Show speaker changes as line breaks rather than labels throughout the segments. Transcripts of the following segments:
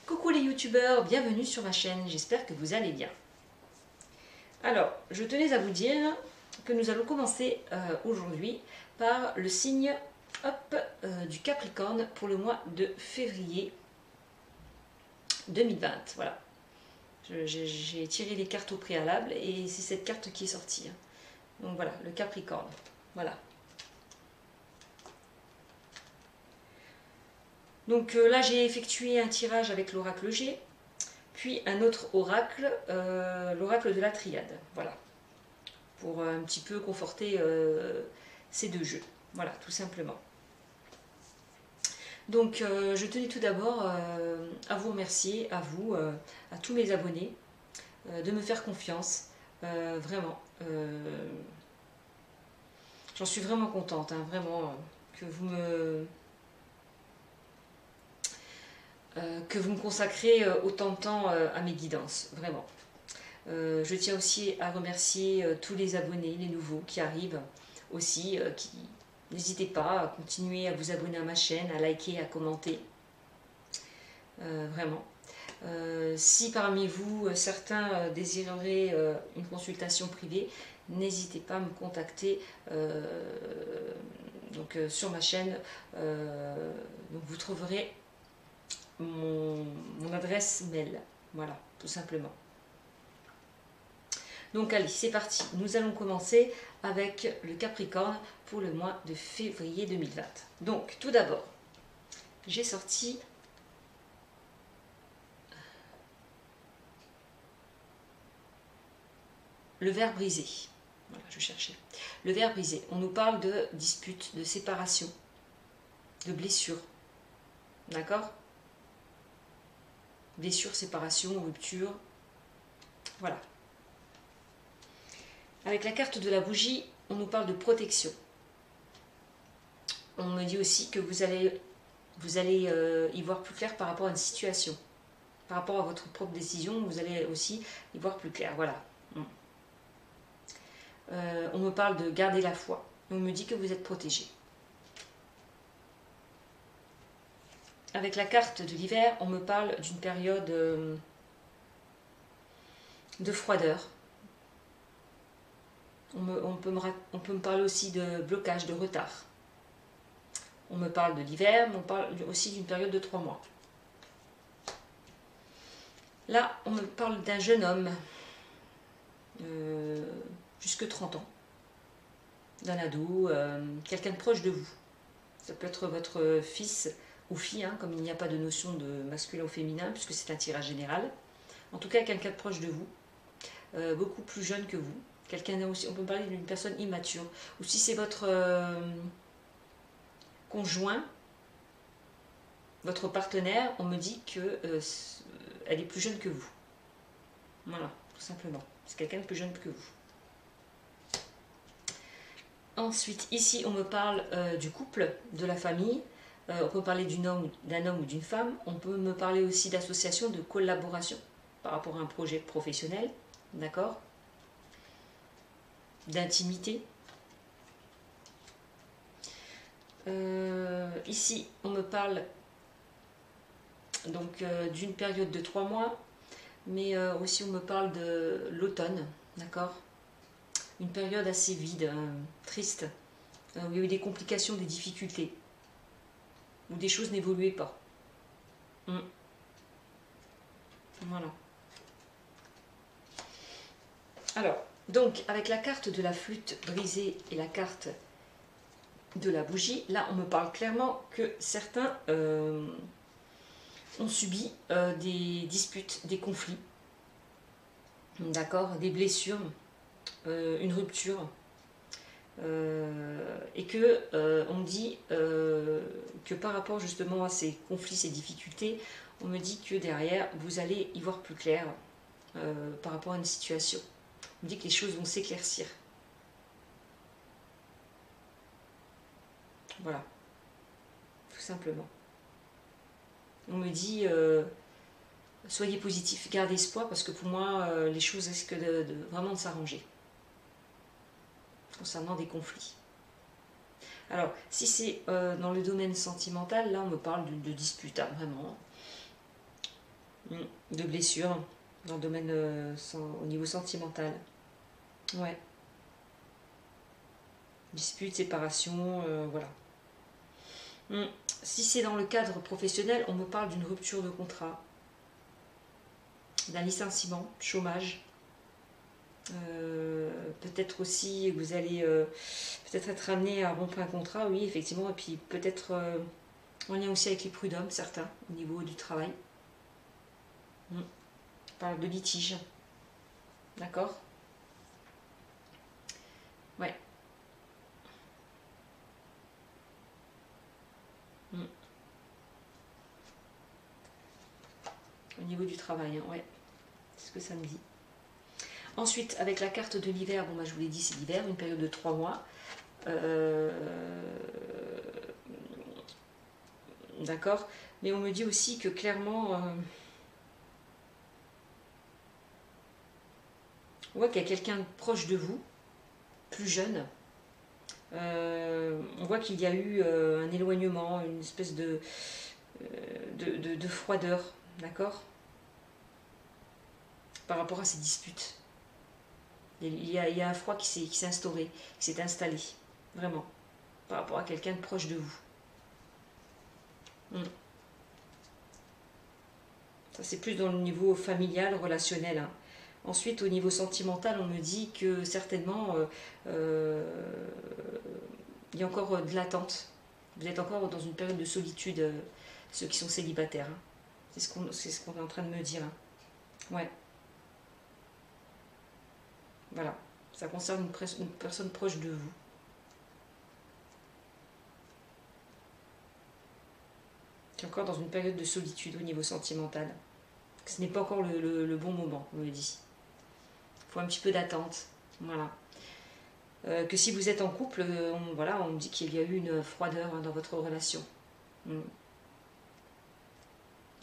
Coucou les youtubeurs, bienvenue sur ma chaîne, j'espère que vous allez bien. Alors, je tenais à vous dire que nous allons commencer aujourd'hui par le signe du Capricorne pour le mois de février 2020. Voilà, j'ai tiré les cartes au préalable et c'est cette carte qui est sortie. Donc voilà, le Capricorne, voilà. Donc là, j'ai effectué un tirage avec l'oracle G, puis un autre oracle, l'oracle de la triade. Voilà, pour un petit peu conforter ces deux jeux. Voilà, tout simplement. Donc, je tenais tout d'abord à vous remercier, à vous, à tous mes abonnés, de me faire confiance. Vraiment, j'en suis vraiment contente, hein, vraiment, que vous me consacrez autant de temps à mes guidances, vraiment. Je tiens aussi à remercier tous les abonnés, les nouveaux qui arrivent aussi, n'hésitez pas à continuer à vous abonner à ma chaîne, à liker, à commenter, vraiment. Si parmi vous, certains désireraient une consultation privée, n'hésitez pas à me contacter sur ma chaîne. Donc vous trouverez mon adresse mail, voilà, tout simplement. Donc allez, c'est parti, nous allons commencer avec le Capricorne pour le mois de février 2020. Donc tout d'abord, j'ai sorti le ver brisé. Voilà, je cherchais. Le ver brisé, on nous parle de dispute, de séparation, de blessure. D'accord? Blessure, séparation, rupture. Voilà. Avec la carte de la bougie, on nous parle de protection. On me dit aussi que vous allez y voir plus clair par rapport à une situation. Par rapport à votre propre décision, vous allez aussi y voir plus clair. Voilà. On me parle de garder la foi. On me dit que vous êtes protégé. Avec la carte de l'hiver, on me parle d'une période de froideur. On peut me parler aussi de blocage, de retard. On me parle de l'hiver, mais on parle aussi d'une période de 3 mois. Là, on me parle d'un jeune homme, jusque 30 ans, d'un ado, quelqu'un de proche de vous. Ça peut être votre fils ou fille, hein, comme il n'y a pas de notion de masculin ou féminin, puisque c'est un tirage général. En tout cas, quelqu'un de proche de vous, beaucoup plus jeune que vous. Quelqu'un aussi, on peut parler d'une personne immature. Ou si c'est votre conjoint, votre partenaire, on me dit que elle est plus jeune que vous. Voilà, tout simplement. C'est quelqu'un de plus jeune que vous. Ensuite, ici, on me parle du couple, de la famille. On peut parler d'un homme ou d'une femme. On peut me parler aussi d'association, de collaboration par rapport à un projet professionnel. D'accord? D'intimité. Ici, on me parle donc d'une période de 3 mois, mais aussi on me parle de l'automne, d'accord? Une période assez vide, triste, où il y a eu des complications, des difficultés, où des choses n'évoluaient pas. Voilà. Alors, donc, avec la carte de la flûte brisée et la carte de la bougie, là, on me parle clairement que certains ont subi des disputes, des conflits, d'accord, des blessures, une rupture, et que on me dit que par rapport justement à ces conflits, ces difficultés, on me dit que derrière, vous allez y voir plus clair par rapport à une situation. On me dit que les choses vont s'éclaircir. Voilà, tout simplement. On me dit, soyez positif, gardez espoir, parce que pour moi, les choses risquent vraiment de s'arranger. Concernant des conflits. Alors, si c'est dans le domaine sentimental, là, on me parle de dispute, hein, vraiment. De blessures dans le domaine au niveau sentimental. Ouais. Dispute, séparation, voilà. Si c'est dans le cadre professionnel, on me parle d'une rupture de contrat, d'un licenciement, chômage. Peut-être aussi vous allez peut-être être amené à rompre un contrat, oui, effectivement, et puis peut-être en lien aussi avec les prud'hommes, certains, au niveau du travail. On parle de litige, d'accord? Ouais. Au niveau du travail, hein, ouais, c'est ce que ça me dit. Ensuite, avec la carte de l'hiver, bon, bah, je vous l'ai dit, c'est l'hiver, une période de 3 mois. D'accord. Mais on me dit aussi que clairement, on voit qu'il y a quelqu'un proche de vous, plus jeune. On voit qu'il y a eu un éloignement, une espèce de froideur, d'accord, par rapport à ces disputes. Il y a un froid qui s'est instauré, qui s'est installé, vraiment, par rapport à quelqu'un de proche de vous. Ça, c'est plus dans le niveau familial, relationnel. Hein. Ensuite, au niveau sentimental, on me dit que certainement, il y a encore de l'attente. Vous êtes encore dans une période de solitude, ceux qui sont célibataires. Hein. C'est ce qu'on est en train de me dire. Hein. Ouais, voilà. Ça concerne une personne proche de vous. Qui est encore dans une période de solitude au niveau sentimental. Ce n'est pas encore le bon moment, on me dit. Il faut un petit peu d'attente. Voilà. Que si vous êtes en couple, voilà, on me dit qu'il y a eu une froideur hein, dans votre relation.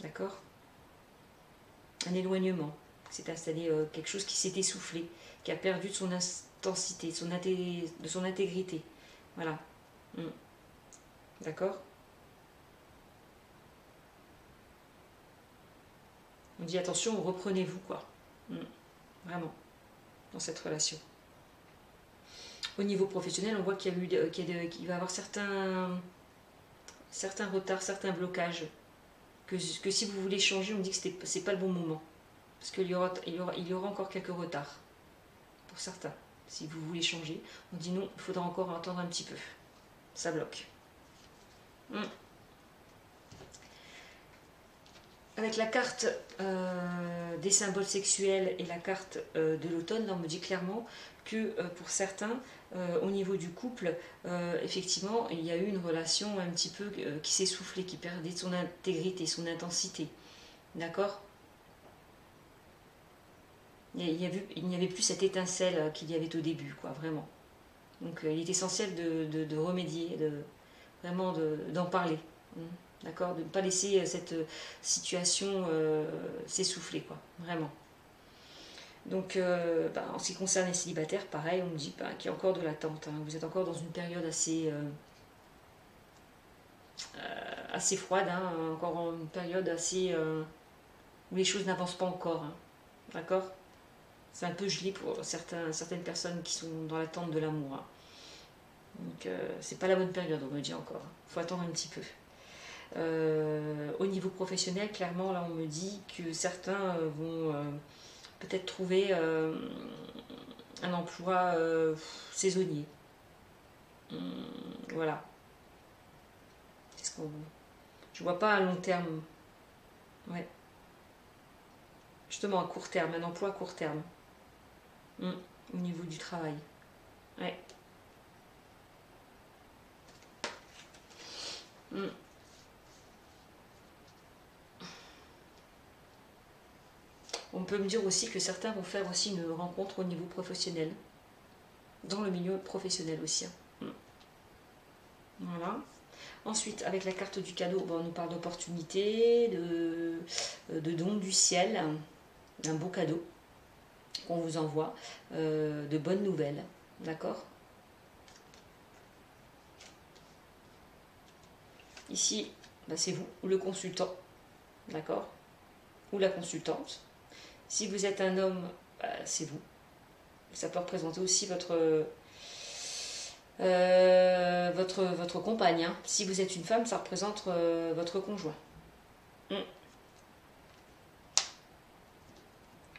D'accord. Un éloignement. C'est installé quelque chose qui s'est essoufflé, qui a perdu de son intensité, de son intégrité. Voilà. D'accord. On dit attention, reprenez-vous, quoi. Vraiment, dans cette relation. Au niveau professionnel, on voit qu'il va y avoir certains retards, certains blocages. Que si vous voulez changer, on dit que c'est pas le bon moment. Parce qu'il y aura encore quelques retards. Pour certains. Si vous voulez changer, on dit non, il faudra encore attendre un petit peu. Ça bloque. Avec la carte des symboles sexuels et la carte de l'automne, on me dit clairement que pour certains, au niveau du couple, effectivement, il y a eu une relation un petit peu qui s'est soufflée, qui perdait son intégrité, son intensité. D'accord. Il n'y avait plus cette étincelle qu'il y avait au début, quoi, vraiment. Donc il est essentiel de remédier, vraiment d'en parler. D'accord. De ne pas laisser cette situation s'essouffler, quoi, vraiment. Donc, en ce qui concerne les célibataires, pareil, on me dit qu'il y a encore de l'attente. Hein. Vous êtes encore dans une période assez froide, hein, encore une période assez où les choses n'avancent pas encore. Hein. D'accord. C'est un peu gelé pour certaines personnes qui sont dans l'attente de l'amour. Hein. Donc, c'est pas la bonne période, on me dit encore. Il faut attendre un petit peu. Au niveau professionnel, clairement, là, on me dit que certains vont peut-être trouver un emploi saisonnier. Voilà. Je vois pas à long terme. Ouais. Justement, à court terme, un emploi à court terme. Au niveau du travail. Ouais. On peut me dire aussi que certains vont faire aussi une rencontre au niveau professionnel. Dans le milieu professionnel aussi. Voilà. Ensuite, avec la carte du cadeau, on nous parle d'opportunités, de dons du ciel, d'un beau cadeau qu'on vous envoie, de bonnes nouvelles. D'accord. Ici, c'est vous, le consultant. D'accord. ou la consultante. Si vous êtes un homme, bah, c'est vous. Ça peut représenter aussi votre compagne. Hein. Si vous êtes une femme, ça représente votre conjoint.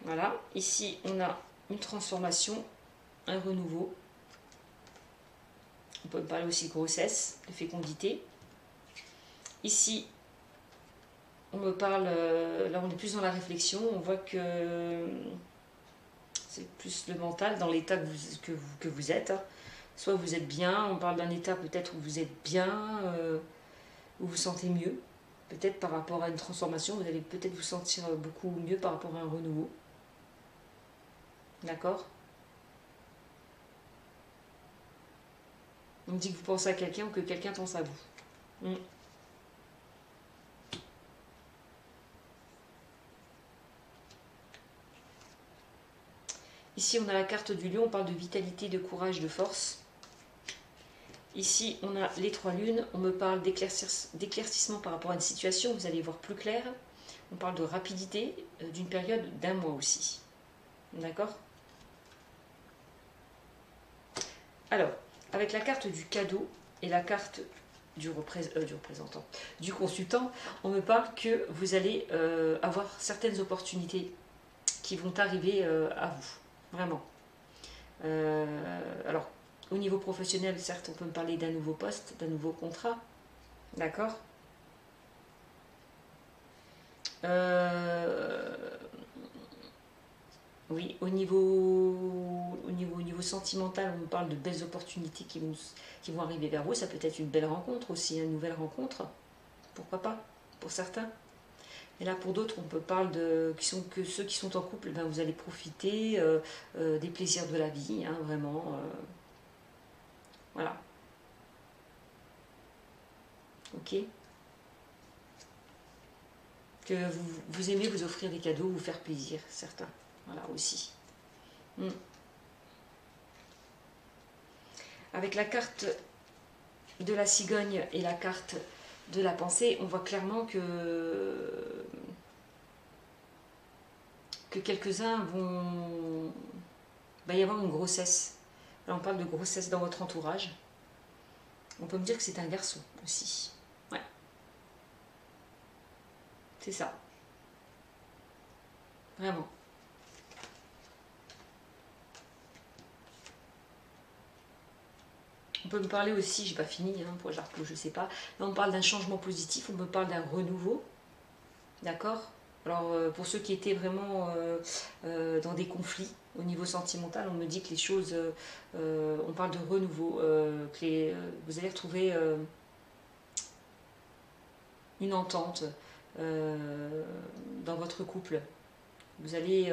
Voilà. Ici, on a une transformation, un renouveau. On peut parler aussi de grossesse, de fécondité. Ici, on me parle, là on est plus dans la réflexion, on voit que c'est plus le mental dans l'état que vous êtes. Soit vous êtes bien, on parle d'un état peut-être où vous êtes bien, où vous vous sentez mieux. Peut-être par rapport à une transformation, vous allez peut-être vous sentir beaucoup mieux par rapport à un renouveau. D'accord? On me dit que vous pensez à quelqu'un ou que quelqu'un pense à vous. Ici, on a la carte du lion, on parle de vitalité, de courage, de force. Ici, on a les 3 lunes, on me parle d'éclaircissement par rapport à une situation, vous allez voir plus clair. On parle de rapidité, d'une période d'1 mois aussi. D'accord? Alors, avec la carte du cadeau et la carte du représentant, du consultant, on me parle que vous allez avoir certaines opportunités qui vont arriver à vous. Vraiment. Alors, au niveau professionnel, certes, on peut me parler d'un nouveau poste, d'un nouveau contrat. D'accord? Oui, au niveau sentimental, on me parle de belles opportunités qui vont arriver vers vous. Ça peut être une belle rencontre aussi, une nouvelle rencontre. Pourquoi pas, pour certains. Et là, pour d'autres, on peut parler que ceux qui sont en couple, ben, vous allez profiter des plaisirs de la vie, hein, vraiment. Voilà. Ok? Que vous aimez vous offrir des cadeaux, vous faire plaisir, certains. Voilà, aussi. Avec la carte de la cigogne et la carte de la pensée, on voit clairement que quelques-uns vont... Il va y avoir une grossesse. Là, on parle de grossesse dans votre entourage. On peut me dire que c'est un garçon aussi. Ouais. C'est ça. Vraiment. On peut me parler aussi, j'ai pas fini, hein, pour Jarclos, je sais pas. Là, on parle d'un changement positif, on me parle d'un renouveau. D'accord? Alors, pour ceux qui étaient vraiment dans des conflits au niveau sentimental, on me dit que les choses, on parle de renouveau, que vous allez retrouver une entente dans votre couple. Vous allez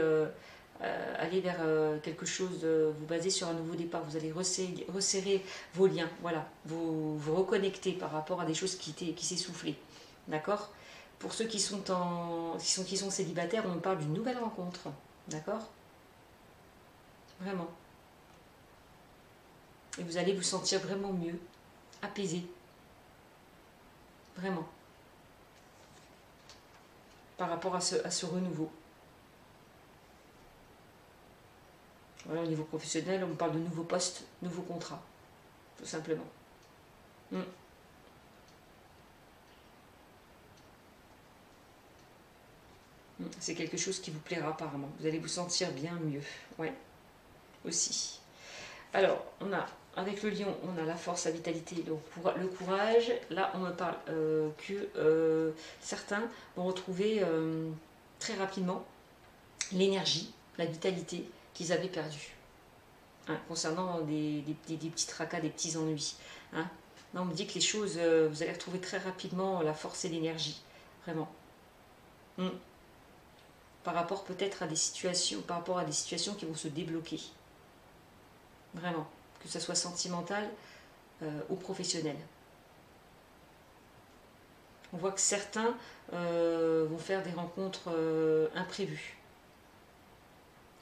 aller vers quelque chose, vous baser sur un nouveau départ, vous allez resserrer vos liens, voilà, vous reconnecter par rapport à des choses qui s'essoufflaient. D'accord? Pour ceux qui sont célibataires, on parle d'une nouvelle rencontre. D'accord? Vraiment. Et vous allez vous sentir vraiment mieux, apaisé. Vraiment. Par rapport à ce renouveau. Voilà, au niveau professionnel, on parle de nouveaux postes, nouveaux contrats. Tout simplement. C'est quelque chose qui vous plaira apparemment. Vous allez vous sentir bien mieux. Ouais, aussi. Alors, on a, avec le lion, on a la force, la vitalité, le courage. Là, on me parle que certains vont retrouver très rapidement l'énergie, la vitalité qu'ils avaient perdue. Hein, concernant des petits tracas, des petits ennuis. Hein. Là, on me dit que les choses, vous allez retrouver très rapidement la force et l'énergie. Vraiment. Par rapport peut-être à des situations, qui vont se débloquer. Vraiment, que ce soit sentimental ou professionnel. On voit que certains vont faire des rencontres imprévues.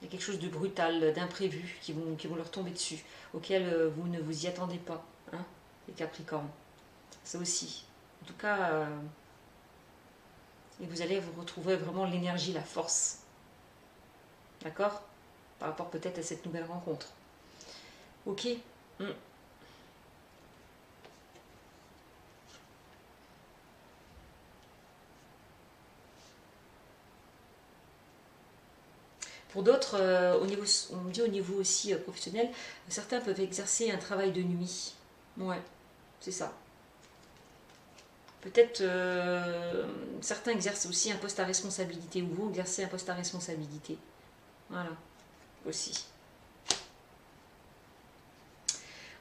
Il y a quelque chose de brutal, d'imprévu qui vont leur tomber dessus, auquel vous ne vous y attendez pas, hein, les Capricornes. Ça aussi. En tout cas, et vous allez vous retrouver vraiment l'énergie, la force. D'accord? Par rapport peut-être à cette nouvelle rencontre. Ok. Pour d'autres, on me dit au niveau aussi professionnel, certains peuvent exercer un travail de nuit. Ouais, c'est ça. Peut-être certains exercent aussi un poste à responsabilité, ou vous exercez un poste à responsabilité. Voilà, aussi.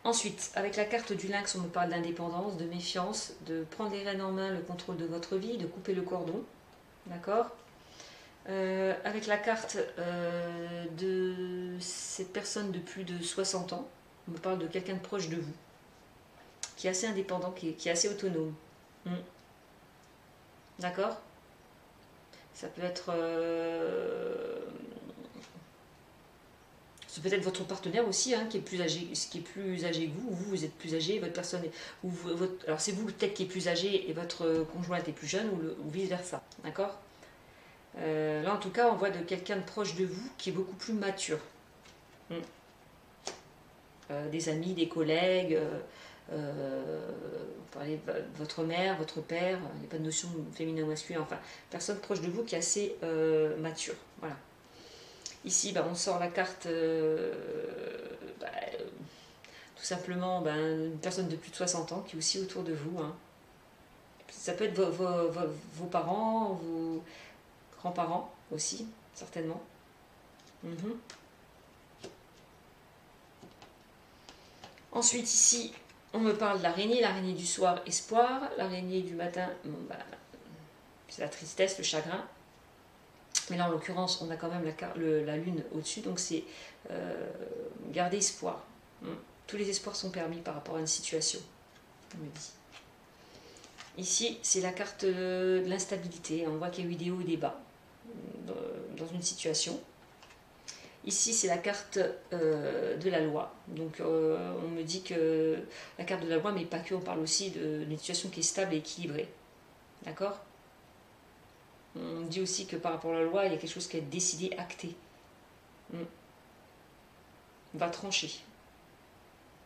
Ensuite, avec la carte du lynx, on me parle d'indépendance, de méfiance, de prendre les rênes en main, le contrôle de votre vie, de couper le cordon. D'accord? Avec la carte de cette personne de plus de 60 ans, on me parle de quelqu'un de proche de vous, qui est assez indépendant, qui est assez autonome. D'accord? Ça peut être... c'est peut-être votre partenaire aussi, hein, qui est plus âgé, que vous, ou vous êtes plus âgé, votre personne est, alors c'est vous peut-être qui est plus âgé et votre conjointe est plus jeune, ou vice versa, d'accord? Là en tout cas on voit de quelqu'un de proche de vous qui est beaucoup plus mature. Des amis, des collègues, vous parlez de votre mère, votre père, il n'y a pas de notion féminin ou masculin, enfin personne proche de vous qui est assez mature, voilà. Ici, on sort la carte, tout simplement, une personne de plus de 60 ans qui est aussi autour de vous. Hein. Ça peut être vos parents, vos grands-parents aussi, certainement. Ensuite, ici, on me parle de l'araignée du soir, espoir, l'araignée du matin, c'est la tristesse, le chagrin. Mais là, en l'occurrence, on a quand même la lune au-dessus, donc c'est garder espoir. Tous les espoirs sont permis par rapport à une situation, on me dit. Ici, c'est la carte de l'instabilité. On voit qu'il y a eu des hauts et des bas dans une situation. Ici, c'est la carte de la loi. Donc, on me dit que la carte de la loi, mais pas que, on parle aussi d'une situation qui est stable et équilibrée. D'accord? On dit aussi que par rapport à la loi, il y a quelque chose qui est décidé, acté. On va trancher.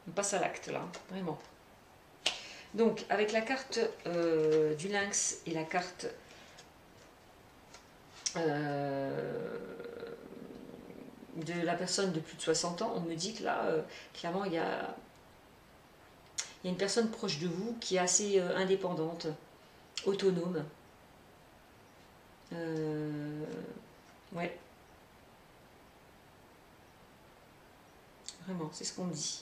On passe à l'acte, là, vraiment. Donc, avec la carte du lynx et la carte de la personne de plus de 60 ans, on me dit que là, clairement, il y a une personne proche de vous qui est assez indépendante, autonome. Ouais. Vraiment, c'est ce qu'on me dit.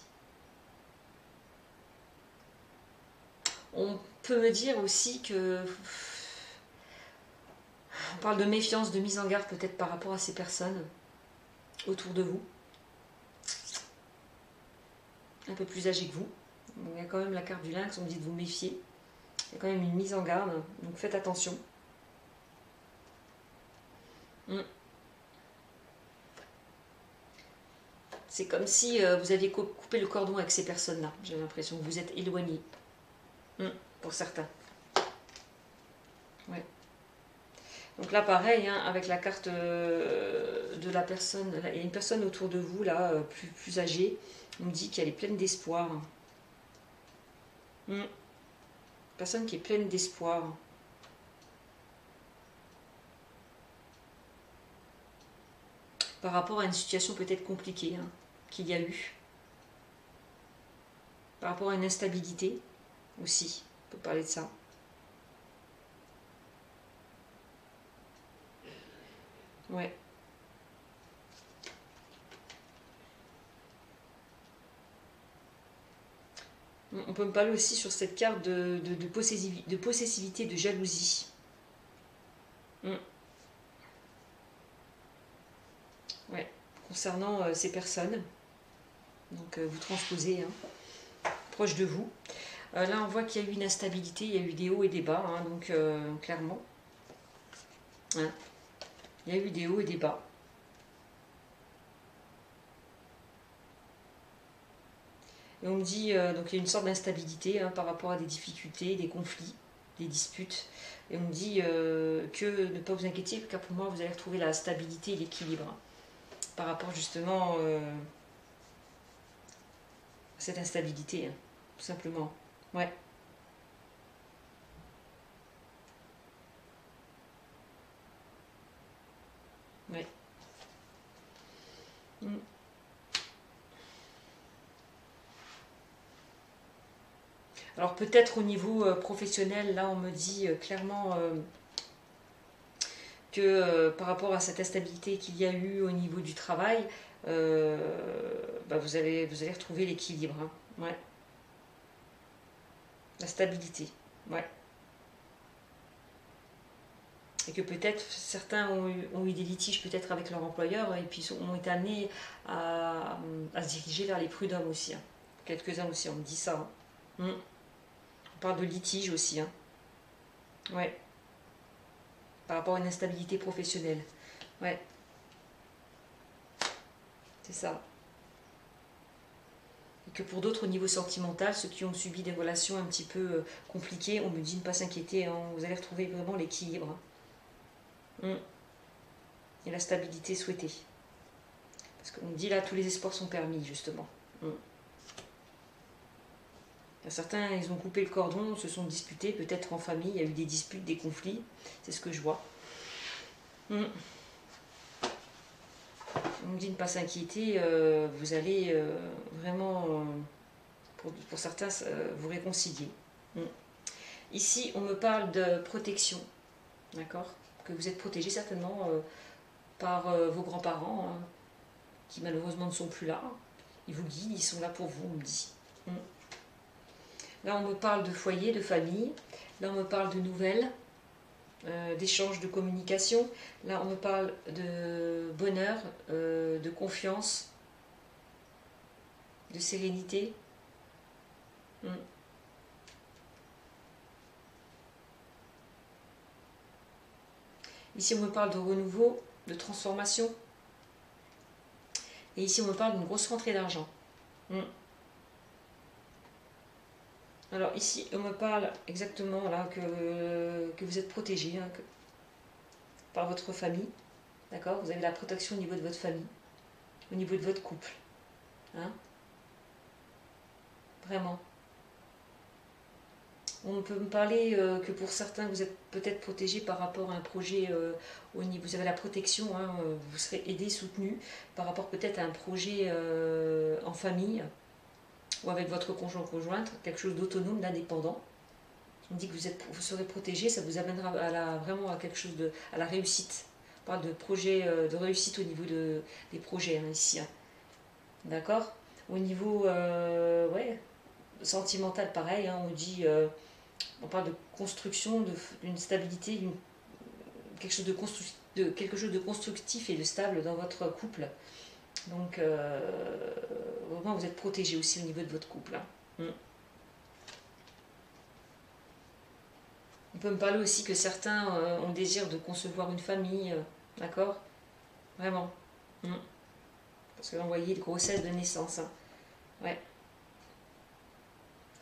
On peut me dire aussi que... On parle de méfiance, de mise en garde peut-être par rapport à ces personnes autour de vous. Un peu plus âgées que vous. Il y a quand même la carte du lynx, on me dit de vous méfier. Il y a quand même une mise en garde, donc faites attention. C'est comme si vous aviez coupé le cordon avec ces personnes-là. J'ai l'impression que vous êtes éloigné. Pour certains. Ouais. Donc là, pareil, hein, avec la carte de la personne, il y a une personne autour de vous, là, plus âgée. On me dit qu'elle est pleine d'espoir. Personne qui est pleine d'espoir. Par rapport à une situation peut-être compliquée qu'il y a eu. Par rapport à une instabilité aussi. On peut parler de ça. Ouais. On peut me parler aussi sur cette carte de possessivité, de jalousie. Ouais. Concernant ces personnes. Donc vous transposez, proche de vous. Là, on voit qu'il y a eu une instabilité, il y a eu des hauts et des bas, donc clairement. Il y a eu des hauts et des bas. Et on me dit, donc il y a une sorte d'instabilité par rapport à des difficultés, des conflits, des disputes. Et on me dit que ne pas vous inquiéter, car pour moi, vous allez retrouver la stabilité et l'équilibre. Hein, par rapport justement à cette instabilité, hein, tout simplement. Ouais. Ouais. Mm. Alors peut-être au niveau professionnel, là on me dit clairement que par rapport à cette instabilité qu'il y a eu au niveau du travail, euh, bah, vous allez retrouver l'équilibre. Hein. Ouais. La stabilité. Ouais. Et que peut-être certains ont eu des litiges peut-être avec leur employeur et puis ont été amenés à se diriger vers les prud'hommes aussi. Hein. Quelques-uns aussi, on me dit ça. Hein. On parle de litige aussi. Hein. Ouais. Par rapport à une instabilité professionnelle. Ouais, c'est ça. Et que pour d'autres, au niveau sentimental, ceux qui ont subi des relations un petit peu compliquées, on me dit ne pas s'inquiéter, hein, vous allez retrouver vraiment l'équilibre. Hein. Et la stabilité souhaitée. Parce qu'on me dit là, tous les espoirs sont permis, justement. Certains, ils ont coupé le cordon, se sont disputés, peut-être en famille, il y a eu des disputes, des conflits. C'est ce que je vois. On me dit de ne pas s'inquiéter, vous allez vraiment, pour certains, vous réconcilier. Ici, on me parle de protection, d'accord? Que vous êtes protégé certainement par vos grands-parents, hein, qui malheureusement ne sont plus là. Ils vous guident, ils sont là pour vous, on me dit. Là, on me parle de foyer, de famille. Là, on me parle de nouvelles, d'échanges, de communication. Là, on me parle de bonheur, de confiance, de sérénité. Ici, on me parle de renouveau, de transformation. Et ici, on me parle d'une grosse rentrée d'argent. Alors ici, on me parle exactement là que vous êtes protégé hein, par votre famille. D'accord? Vous avez la protection au niveau de votre famille, au niveau de votre couple. Hein? Vraiment. On peut me parler que pour certains, vous êtes peut-être protégé par rapport à un projet au niveau. Vous avez la protection, hein, vous serez aidé, soutenu par rapport peut-être à un projet en famille ou avec votre conjointe, quelque chose d'autonome, d'indépendant. On dit que vous serez protégé, ça vous amènera vraiment à quelque chose à la réussite. On parle de projet, de réussite au niveau des projets hein, ici. Hein. D'accord? Au niveau ouais, sentimental, pareil, hein, on parle de construction, d'une stabilité, quelque chose quelque chose de constructif et de stable dans votre couple. Donc, vraiment, vous êtes protégé aussi au niveau de votre couple. Hein. On peut me parler aussi que certains ont le désir de concevoir une famille, d'accord? Vraiment. Parce que là, on voyait de grossesse, de naissance. Hein. Ouais.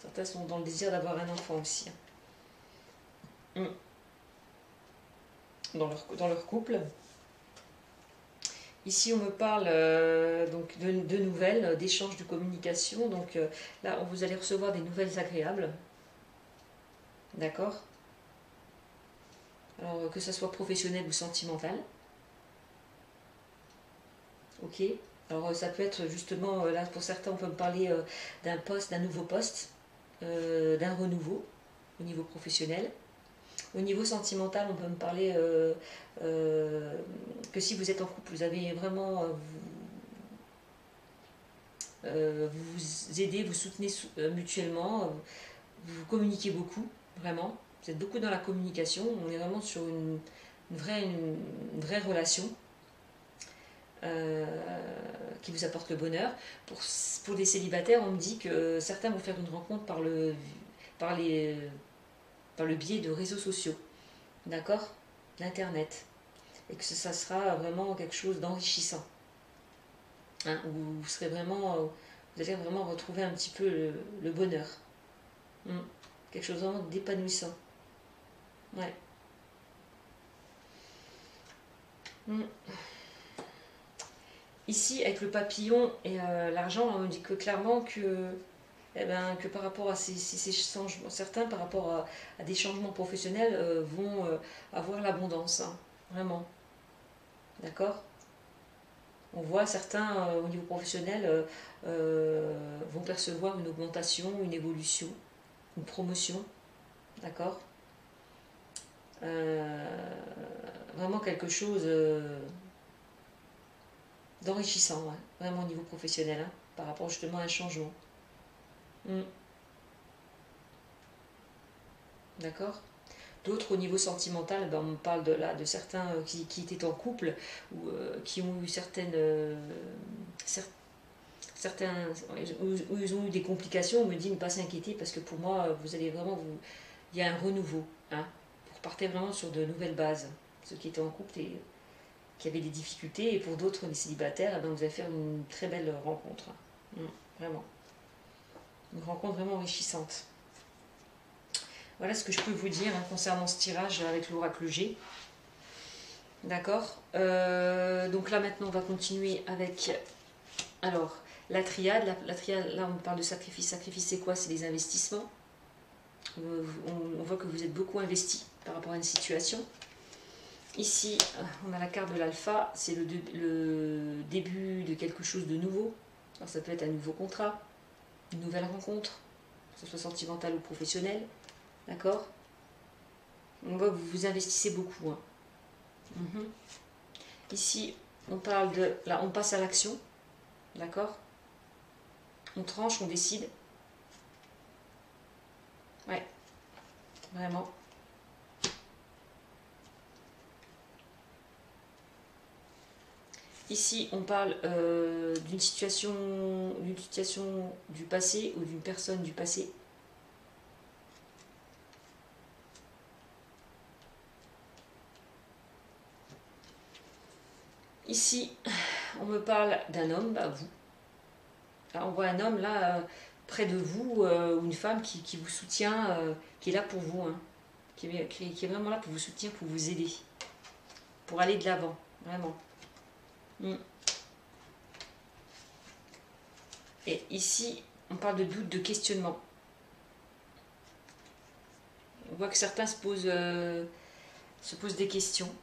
Certains sont dans le désir d'avoir un enfant aussi. Hein. Dans leur couple. Ici, on me parle donc de nouvelles, d'échanges, de communication. Donc là, vous allez recevoir des nouvelles agréables. D'accord? Alors, que ce soit professionnel ou sentimental. Ok? Alors, ça peut être justement, là, pour certains, on peut me parler d'un poste, d'un nouveau poste, d'un renouveau au niveau professionnel. Au niveau sentimental, on peut me parler que si vous êtes en couple, vous avez vraiment vous vous aidez, vous soutenez mutuellement, vous communiquez beaucoup, vraiment. Vous êtes beaucoup dans la communication. On est vraiment sur une vraie relation qui vous apporte le bonheur. Pour les célibataires, on me dit que certains vont faire une rencontre par le biais de réseaux sociaux, d'accord, d'internet, et que ça sera vraiment quelque chose d'enrichissant, hein, où vous allez vraiment retrouver un petit peu le bonheur, quelque chose vraiment d'épanouissant, ouais. Mm. Ici, avec le papillon et l'argent, on me dit que clairement que, eh ben, que par rapport à ces changements, certains par rapport à des changements professionnels vont avoir l'abondance, hein, vraiment. D'accord? On voit certains au niveau professionnel vont percevoir une augmentation, une évolution, une promotion, d'accord? Vraiment quelque chose d'enrichissant, ouais, vraiment au niveau professionnel, hein, par rapport justement à un changement. Mm. D'accord? D'autres au niveau sentimental, ben, on parle de certains qui étaient en couple ou qui ont eu certains où ils ont eu des complications. On me dit ne pas s'inquiéter parce que pour moi, vous allez vraiment il y a un renouveau. Hein. Vous repartez vraiment sur de nouvelles bases. Ceux qui étaient en couple et qui avaient des difficultés, et pour d'autres, les célibataires, eh ben, vous allez faire une très belle rencontre. Vraiment. Une rencontre vraiment enrichissante. Voilà ce que je peux vous dire hein, concernant ce tirage avec l'oracle G. D'accord. Donc là maintenant on va continuer avec alors la triade. La triade, là on parle de sacrifice. Sacrifice c'est quoi? C'est les investissements. On voit que vous êtes beaucoup investi par rapport à une situation. Ici on a la carte de l'alpha, c'est le début de quelque chose de nouveau. Alors ça peut être un nouveau contrat, une nouvelle rencontre, que ce soit sentimentale ou professionnelle. D'accord? On voit que vous vous investissez beaucoup. Hein. Ici, on parle de... Là, on passe à l'action. D'accord? On tranche, on décide. Ouais, vraiment. Ici, on parle d'une situation du passé ou d'une personne du passé. Ici, on me parle d'un homme, bah vous. Là, on voit un homme là près de vous ou une femme qui vous soutient, qui est là pour vous, hein, qui est vraiment là pour vous soutenir, pour vous aider, pour aller de l'avant, vraiment. Et ici, on parle de doute, de questionnement. On voit que certains se posent des questions.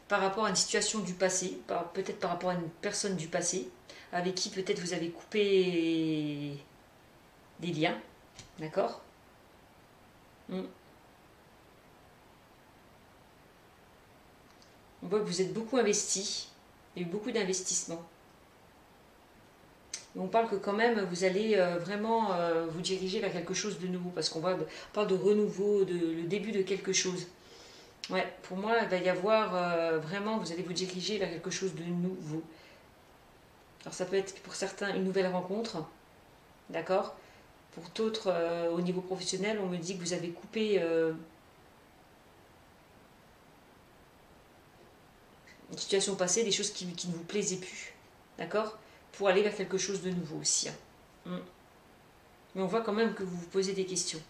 Par rapport à une situation du passé, peut-être par rapport à une personne du passé, avec qui peut-être vous avez coupé des liens, d'accord? On voit que vous êtes beaucoup investi, il y a eu beaucoup d'investissements. On parle que quand même vous allez vraiment vous diriger vers quelque chose de nouveau, parce qu'on parle de renouveau, le début de quelque chose. Ouais, pour moi, il va y avoir vraiment, vous allez vous diriger vers quelque chose de nouveau. Alors ça peut être pour certains une nouvelle rencontre, d'accord? Pour d'autres, au niveau professionnel, on me dit que vous avez coupé une situation passée, des choses qui ne vous plaisaient plus, d'accord? Pour aller vers quelque chose de nouveau aussi. Hein. Mais on voit quand même que vous vous posez des questions.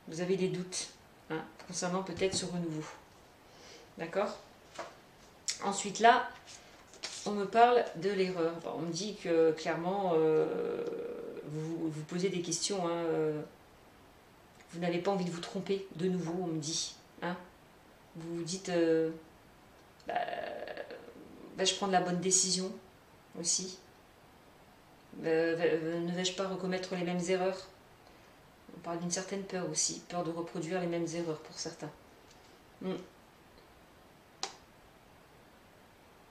Vous avez des doutes hein, concernant peut-être ce renouveau. D'accord? Ensuite là, on me parle de l'erreur. On me dit que clairement, vous vous posez des questions. Hein, vous n'avez pas envie de vous tromper de nouveau, on me dit. Hein. Vous vous dites, vais-je prendre la bonne décision aussi? Ne vais-je pas recommettre les mêmes erreurs? On parle d'une certaine peur aussi, peur de reproduire les mêmes erreurs pour certains.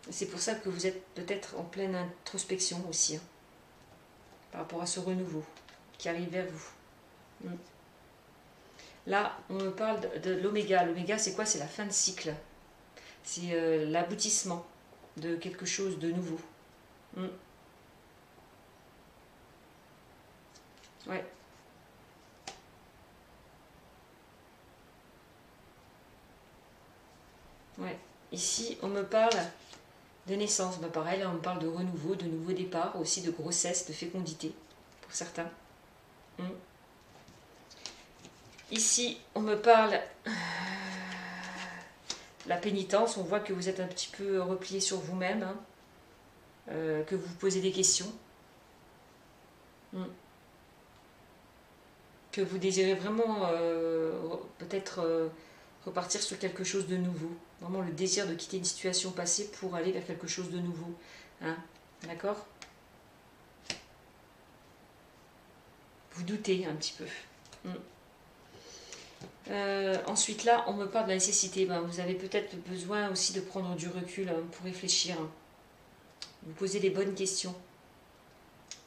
C'est pour ça que vous êtes peut-être en pleine introspection aussi, hein, par rapport à ce renouveau qui arrive vers vous. Là, on me parle de l'oméga. L'oméga, c'est quoi? C'est la fin de cycle. C'est l'aboutissement de quelque chose de nouveau. Ouais. Ouais. Ici, on me parle de naissance. Bah, pareil, là, on me parle de renouveau, de nouveau départ, aussi de grossesse, de fécondité, pour certains. Ici, on me parle la pénitence. On voit que vous êtes un petit peu replié sur vous-même, hein, que vous vous posez des questions. Que vous désirez vraiment peut-être repartir sur quelque chose de nouveau. Vraiment le désir de quitter une situation passée pour aller vers quelque chose de nouveau. Hein, d'accord? Vous doutez un petit peu. Ensuite là, on me parle de la nécessité. Ben, vous avez peut-être besoin aussi de prendre du recul, hein, pour réfléchir. Vous posez les bonnes questions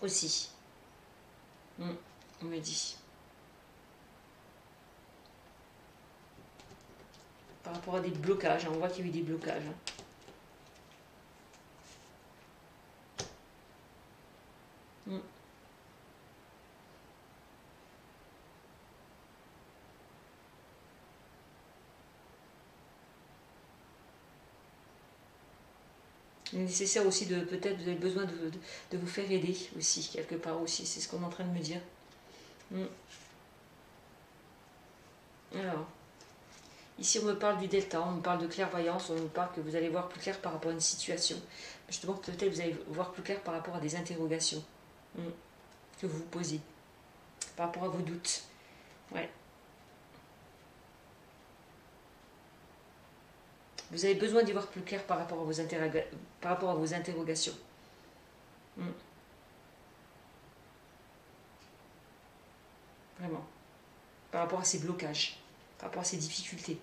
aussi. On me dit. Par rapport à des blocages, hein, on voit qu'il y a eu des blocages. Hein. Il est nécessaire aussi de, peut-être, vous avez besoin de vous faire aider aussi, quelque part aussi, c'est ce qu'on est en train de me dire. Alors, ici on me parle du delta, on me parle de clairvoyance, on me parle que vous allez voir plus clair par rapport à une situation. Justement, peut-être vous allez voir plus clair par rapport à des interrogations que vous vous posez, par rapport à vos doutes. Ouais. Vous avez besoin d'y voir plus clair par rapport à vos interrogations. Vraiment. Par rapport à ces blocages, par rapport à ces difficultés.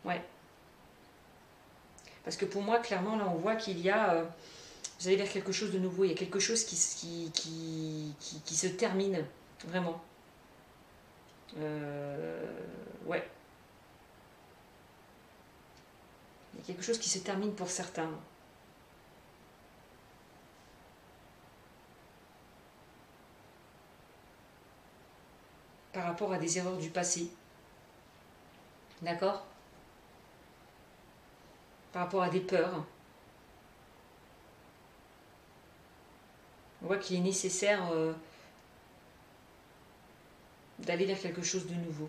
Ouais. Parce que pour moi, clairement, là, on voit qu'il y a... vous allez vers quelque chose de nouveau. Il y a quelque chose qui se termine, vraiment. Ouais. Il y a quelque chose qui se termine pour certains. Par rapport à des erreurs du passé. D'accord? Par rapport à des peurs. On voit qu'il est nécessaire d'aller vers quelque chose de nouveau.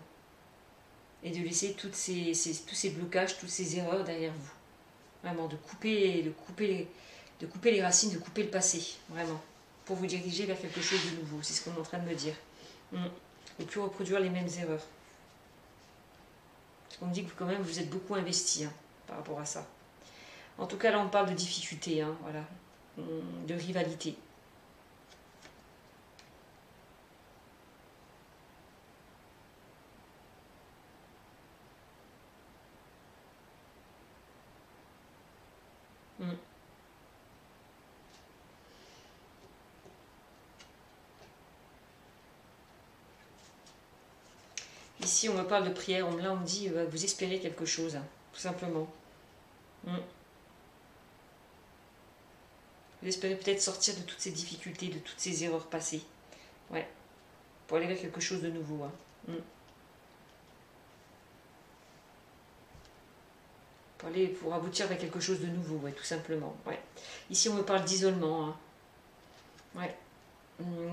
Et de laisser tous ces blocages, toutes ces erreurs derrière vous. Vraiment, de couper les racines, de couper le passé. Vraiment. Pour vous diriger vers quelque chose de nouveau. C'est ce qu'on est en train de me dire. Et plus reproduire les mêmes erreurs. Parce qu'on me dit que quand même vous êtes beaucoup investi, hein, par rapport à ça. En tout cas, là, on parle de difficultés, hein, voilà, de rivalité. Ici, on me parle de prière. Là, on me dit, vous espérez quelque chose, hein, tout simplement. Vous espérez peut-être sortir de toutes ces difficultés, de toutes ces erreurs passées. Ouais. Pour aller vers quelque chose de nouveau. Hein. Pour aboutir vers quelque chose de nouveau, ouais, tout simplement. Ouais. Ici, on me parle d'isolement. Hein. Ouais.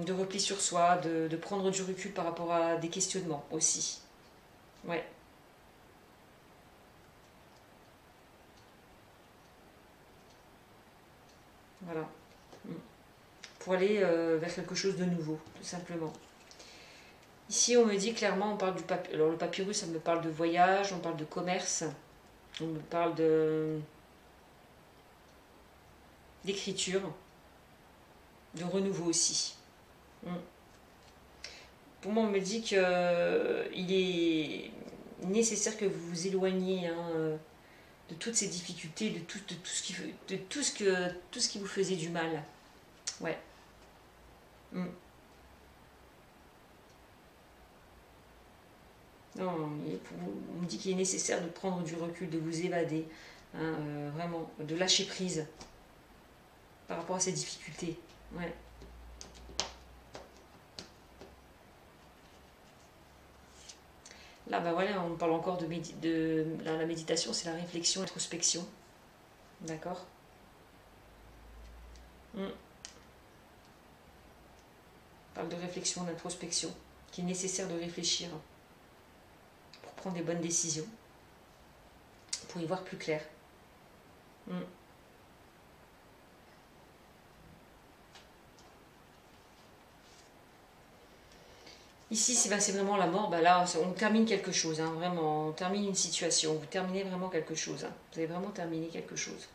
De repli sur soi, de prendre du recul par rapport à des questionnements aussi. Ouais. Voilà. Pour aller vers quelque chose de nouveau, tout simplement. Ici, on me dit clairement, on parle du papyrus. Alors, le papyrus, ça me parle de voyage, on parle de commerce, on me parle d'écriture, de renouveau aussi. Pour moi, on me dit qu'il est nécessaire que vous vous éloigniez, hein, de toutes ces difficultés, de tout ce qui vous faisait du mal. Ouais. Non, on me dit qu'il est nécessaire de prendre du recul, de vous évader, hein, vraiment, de lâcher prise par rapport à ces difficultés. Ouais. Là, bah voilà, on parle encore la méditation, c'est la réflexion, l'introspection. D'accord? On parle de réflexion, d'introspection, qu'il est nécessaire de réfléchir. prendre les bonnes décisions pour y voir plus clair. Ici, c'est vraiment la mort. Bah là, on termine quelque chose, hein, vraiment. On termine une situation. Vous terminez vraiment quelque chose. Hein. Vous avez vraiment terminé quelque chose.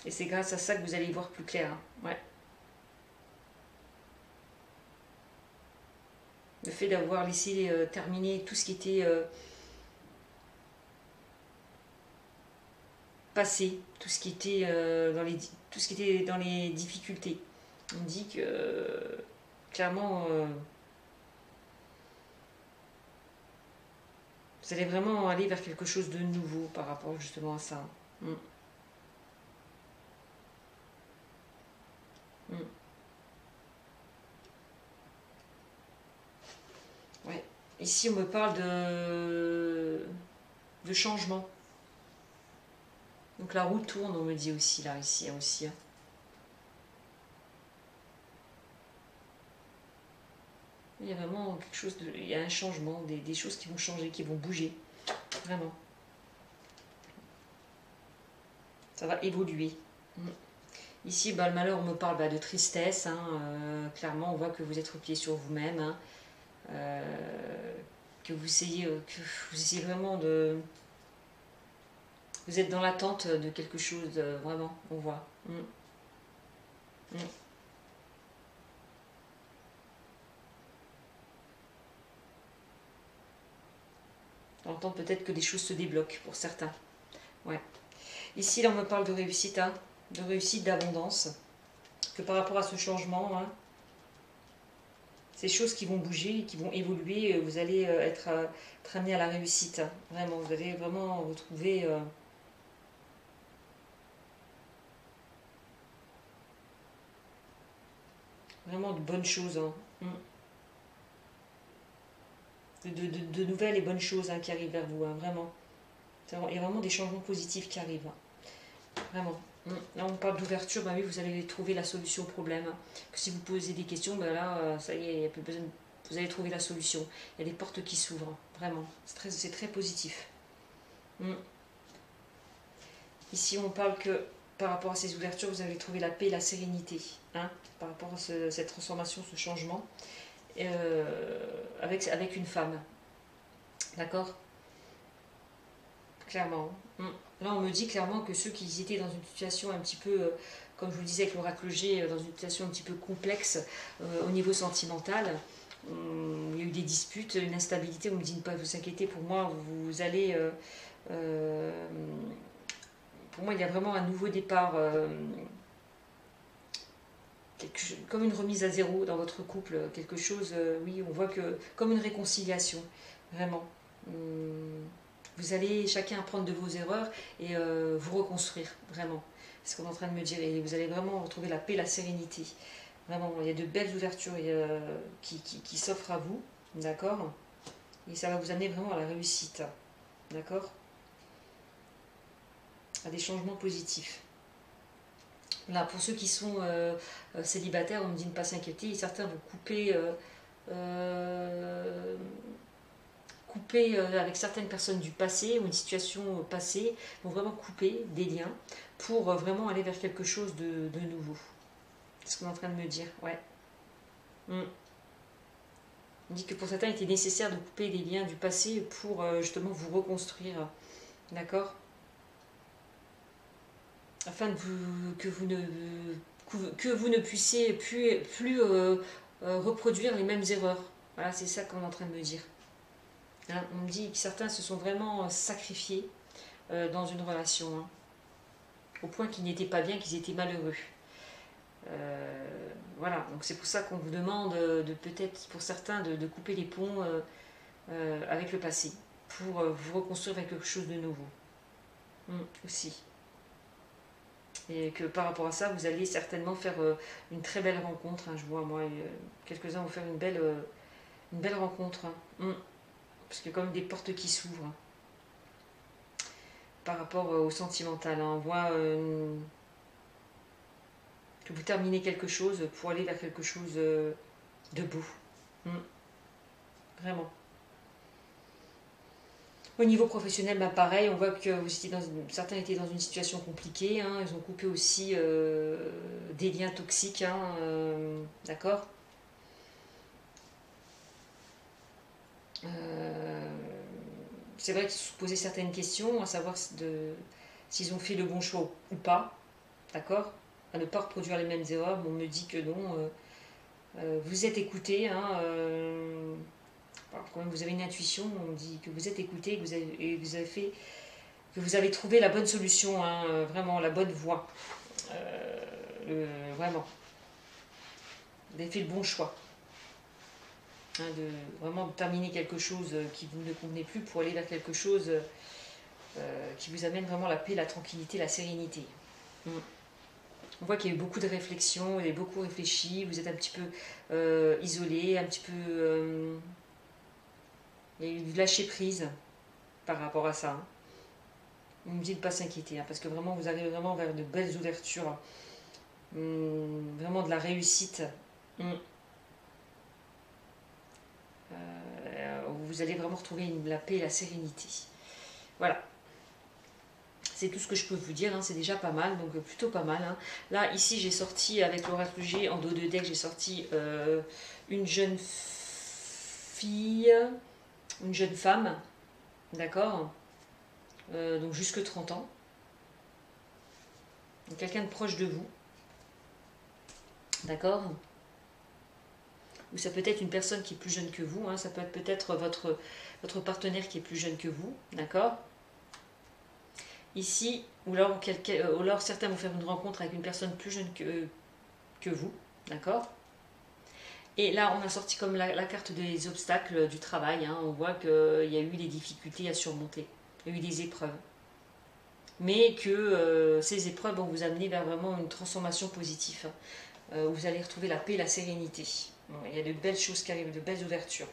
Et c'est grâce à ça que vous allez y voir plus clair. Hein. Ouais. Le fait d'avoir laissé terminer tout ce qui était passé, tout ce qui était tout ce qui était dans les difficultés. On dit que clairement vous allez vraiment aller vers quelque chose de nouveau par rapport justement à ça. Ouais. Ici, on me parle de changement. Donc la roue tourne, on me dit aussi, là, ici, aussi. Hein. Il y a vraiment quelque chose il y a un changement, des choses qui vont changer, qui vont bouger. Vraiment. Ça va évoluer. Ici, bah, le malheur, on me parle de tristesse. Hein, clairement, on voit que vous êtes replié sur vous-même. Hein, que vous essayez vraiment de... Vous êtes dans l'attente de quelque chose, vraiment, on voit. On entend peut-être que des choses se débloquent pour certains. Ouais. Ici, là, on me parle de réussite, hein, de réussite, d'abondance. Que par rapport à ce changement, hein, ces choses qui vont bouger, qui vont évoluer, vous allez être amené à la réussite. Hein, vraiment, vous allez vraiment retrouver... vraiment de bonnes choses. Hein. De nouvelles et bonnes choses hein, qui arrivent vers vous, hein, vraiment. Il y a vraiment des changements positifs qui arrivent. Hein, vraiment. Là, on parle d'ouverture, bah oui, vous allez trouver la solution au problème. Hein. Que si vous posez des questions, bah là, ça y est, il n'y a plus besoin vous allez trouver la solution. Il y a des portes qui s'ouvrent, hein, vraiment. C'est très positif. Ici, on parle que par rapport à ces ouvertures, vous allez trouver la paix et la sérénité. Hein, par rapport à cette transformation, ce changement. Avec une femme. D'accord? Clairement. Là, on me dit clairement que ceux qui étaient dans une situation un petit peu, comme je vous le disais avec l'oracle G, dans une situation un petit peu complexe au niveau sentimental, il y a eu des disputes, une instabilité, on me dit ne pas vous inquiéter, pour moi, vous allez... pour moi, il y a vraiment un nouveau départ, comme une remise à zéro dans votre couple, quelque chose, oui, on voit que comme une réconciliation, vraiment. Vous allez chacun apprendre de vos erreurs et vous reconstruire, vraiment. C'est ce qu'on est en train de me dire. Et vous allez vraiment retrouver la paix, la sérénité. Vraiment, il y a de belles ouvertures qui s'offrent à vous, d'accord? Et ça va vous amener vraiment à la réussite, d'accord? À des changements positifs. Là, pour ceux qui sont célibataires, on me dit de ne pas s'inquiéter. Certains vont couper avec certaines personnes du passé ou une situation passée, vont vraiment couper des liens pour vraiment aller vers quelque chose de nouveau. C'est ce qu'on est en train de me dire, ouais. On dit que pour certains, il était nécessaire de couper des liens du passé pour justement vous reconstruire, d'accord? Afin que vous ne puissiez plus reproduire les mêmes erreurs. Voilà, c'est ça qu'on est en train de me dire. Hein, on me dit que certains se sont vraiment sacrifiés dans une relation, hein, au point qu'ils n'étaient pas bien, qu'ils étaient malheureux. Voilà, donc c'est pour ça qu'on vous demande de peut-être pour certains de couper les ponts avec le passé pour vous reconstruire avec quelque chose de nouveau. Aussi. Et que par rapport à ça, vous allez certainement faire une très belle rencontre. Hein, je vois, moi, quelques-uns vont faire une belle rencontre. Hein. Parce qu'il y a quand même des portes qui s'ouvrent. Hein, par rapport au sentimental. Hein. On voit que vous terminez quelque chose pour aller vers quelque chose de beau. Vraiment. Au niveau professionnel, bah pareil, on voit que certains étaient dans une situation compliquée, hein, ils ont coupé aussi des liens toxiques, hein, d'accord. C'est vrai qu'ils se posaient certaines questions, à savoir s'ils ont fait le bon choix ou pas, d'accord, à ne pas reproduire les mêmes erreurs. Mais on me dit que non, vous êtes écoutés, hein, quand même vous avez une intuition, on me dit que vous êtes écoutés, que vous avez trouvé la bonne solution, hein, vraiment la bonne voie. Vraiment, vous avez fait le bon choix. Hein, de vraiment terminer quelque chose qui vous ne convenait plus pour aller vers quelque chose qui vous amène vraiment la paix, la tranquillité, la sérénité. On voit qu'il y a eu beaucoup de réflexions, vous avez beaucoup réfléchi, vous êtes un petit peu isolé, un petit peu... il y a eu du lâcher prise par rapport à ça. Hein. On me dit de ne pas s'inquiéter, hein, parce que vraiment vous arrivez vraiment vers de belles ouvertures, vraiment de la réussite. Vous allez vraiment retrouver la paix et la sérénité. Voilà. C'est tout ce que je peux vous dire, hein, c'est déjà pas mal, donc plutôt pas mal. Hein. Là, ici, j'ai sorti, avec l'oracle G, en dos de deck, j'ai sorti une jeune fille, une jeune femme, d'accord, donc jusque 30 ans. Quelqu'un de proche de vous, d'accord. Ou ça peut être une personne qui est plus jeune que vous, hein, ça peut être peut-être votre partenaire qui est plus jeune que vous, d'accord. Ici, ou alors certains vont faire une rencontre avec une personne plus jeune que vous, d'accord. Et là, on a sorti comme la carte des obstacles du travail, hein, on voit qu'il y a eu des difficultés à surmonter, il y a eu des épreuves. Mais que ces épreuves vont vous amener vers vraiment une transformation positive, où vous allez retrouver la paix et la sérénité. Bon, il y a de belles choses qui arrivent, de belles ouvertures.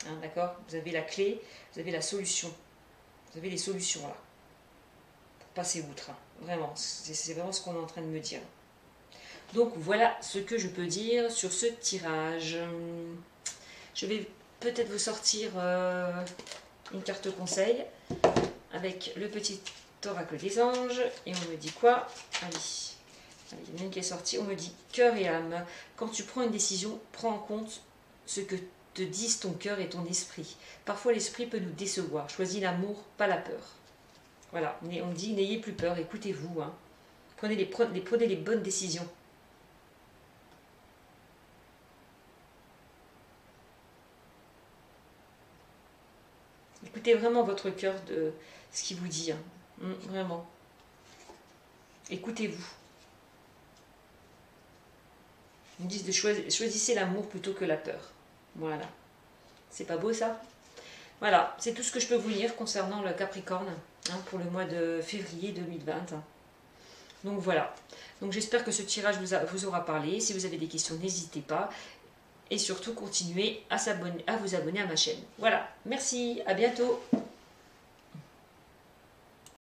Hein, d'accord. Vous avez la clé, vous avez la solution. Vous avez les solutions là. Pour passer outre. Hein. Vraiment, c'est vraiment ce qu'on est en train de me dire. Donc voilà ce que je peux dire sur ce tirage. Je vais peut-être vous sortir une carte conseil avec le petit oracle des anges. Et on me dit quoi? Allez. Il y en a une qui est sortie, on me dit cœur et âme. Quand tu prends une décision, prends en compte ce que te disent ton cœur et ton esprit. Parfois l'esprit peut nous décevoir. Choisis l'amour, pas la peur. Voilà, on me dit n'ayez plus peur, écoutez-vous. Hein. Prenez les bonnes décisions. Écoutez vraiment votre cœur de ce qu'il vous dit. Hein. Vraiment. Écoutez-vous. Ils me disent de choisissez l'amour plutôt que la peur. Voilà. C'est pas beau ça? Voilà, c'est tout ce que je peux vous dire concernant le Capricorne hein, pour le mois de février 2020. Donc voilà. Donc j'espère que ce tirage vous aura parlé. Si vous avez des questions, n'hésitez pas. Et surtout, continuez à vous abonner à ma chaîne. Voilà, merci, à bientôt.